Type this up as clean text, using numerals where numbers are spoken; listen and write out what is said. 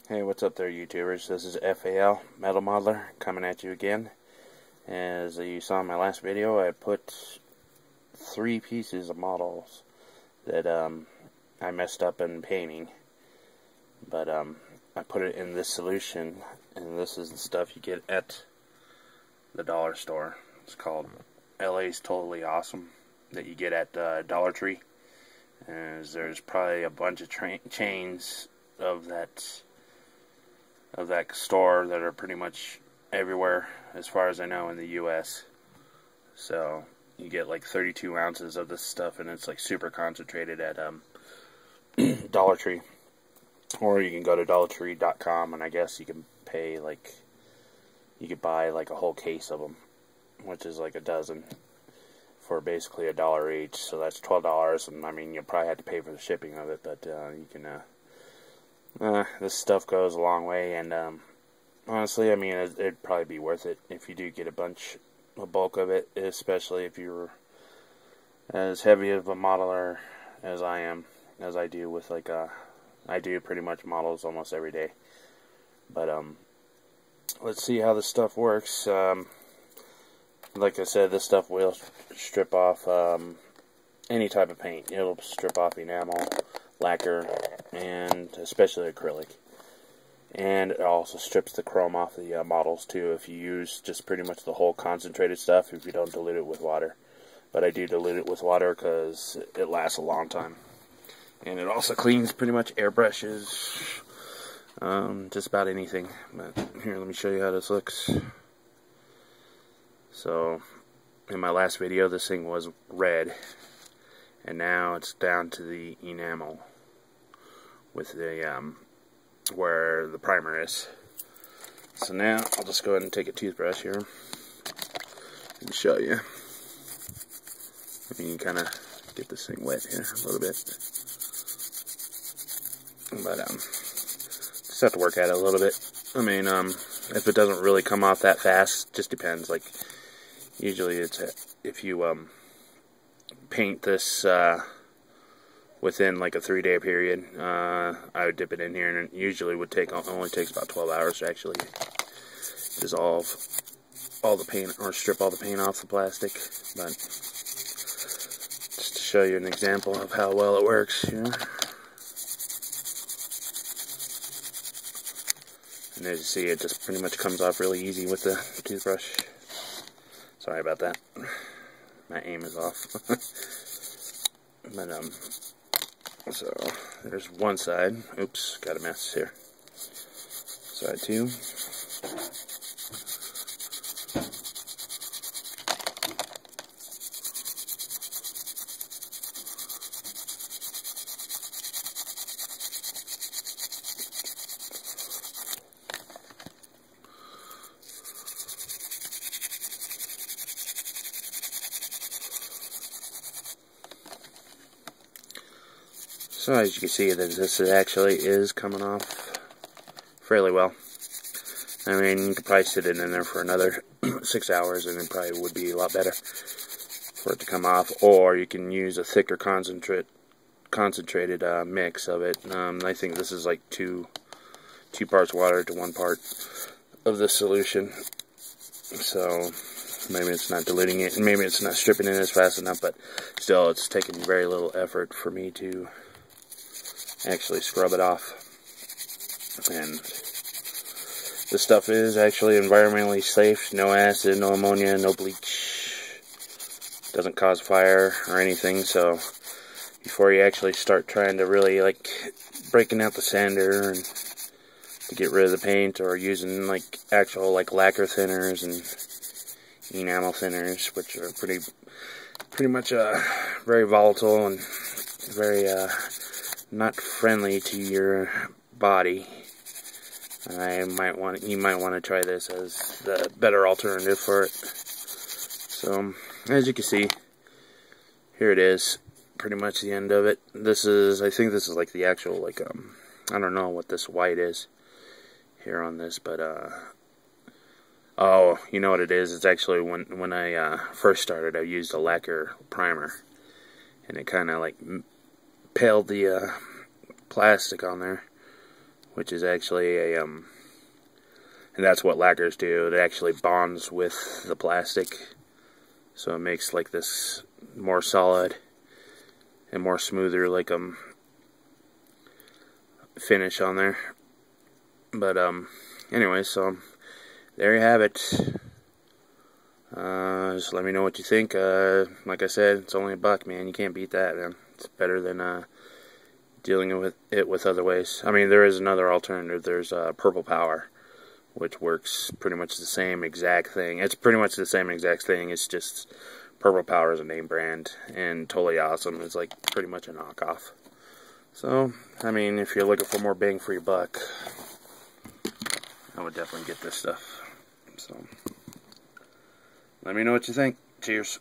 Hey, what's up there, YouTubers? This is FAL Metal Modeler coming at you again. As you saw in my last video, I put 3 pieces of models that I messed up in painting. But I put it in this solution, and this is the stuff you get at the dollar store. It's called LA's Totally Awesome that you get at Dollar Tree. And there's probably a bunch of chains of that store that are pretty much everywhere, as far as I know, in the US. So you get like 32 ounces of this stuff, and it's like super concentrated at Dollar Tree. Or you can go to dollartree.com, and I guess you can pay like, you could buy like a whole case of them, which is like a dozen, for basically $1 each. So that's $12, and I mean, you'll probably have to pay for the shipping of it, but you can this stuff goes a long way, and honestly, I mean, it'd probably be worth it if you do get a bulk of it, especially if you're as heavy of a modeler as I am, as I do with like I do pretty much models almost every day. But let's see how this stuff works. Like I said, this stuff will strip off any type of paint. It'll strip off enamel, lacquer, and especially acrylic. And it also strips the chrome off the models too, if you use just pretty much the whole concentrated stuff, if you don't dilute it with water. But I do dilute it with water because it lasts a long time. And it also cleans pretty much airbrushes, just about anything. But here, let me show you how this looks. So, in my last video, this thing was red, and now it's down to the enamel with the where the primer is. So now I'll just go ahead and take a toothbrush here and show you. You can kind of get this thing wet here a little bit, but just have to work at it a little bit. I mean, if it doesn't really come off that fast, just depends. Like, usually it's if you paint this within like a 3-day period, I would dip it in here, and it usually would only takes about 12 hours to actually dissolve all the paint, or strip all the paint off the plastic. But just to show you an example of how well it works here. And as you see, it just pretty much comes off really easy with the toothbrush. Sorry about that. My aim is off. But so there's one side. Oops, got a mess here. Side 2. So as you can see, this actually is coming off fairly well. I mean, you could probably sit it in there for another 6 hours, and it probably would be a lot better for it to come off. Or you can use a thicker concentrated mix of it. I think this is like two parts water to 1 part of the solution. So maybe it's not diluting it, and maybe it's not stripping it as fast enough, but still, it's taking very little effort for me to actually scrub it off. And this stuff is actually environmentally safe. No acid, no ammonia, no bleach. Doesn't cause fire or anything. So before you actually start trying to really like breaking out the sander and to get rid of the paint, or using like actual like lacquer thinners and enamel thinners, which are pretty much very volatile and very not friendly to your body, you might want to try this as the better alternative for it. So as you can see, here it is, pretty much the end of it. I think this is like the actual, like I don't know what this white is here on this, but oh, you know what it is? It's actually when I first started, I used a lacquer primer, and it kind of like paled the plastic on there which is actually a and that's what lacquers do. It actually bonds with the plastic, so it makes like this more solid and more smoother like finish on there. But anyway, so there you have it. Just let me know what you think. Like I said, it's only $1, man. You can't beat that, man. It's better than dealing with it with other ways. I mean, there is another alternative. There's Purple Power, which works pretty much the same exact thing. It's pretty much the same exact thing. It's just Purple Power is a name brand and totally awesome. It's like pretty much a knockoff. So, I mean, if you're looking for more bang for your buck, I would definitely get this stuff. So, let me know what you think. Cheers.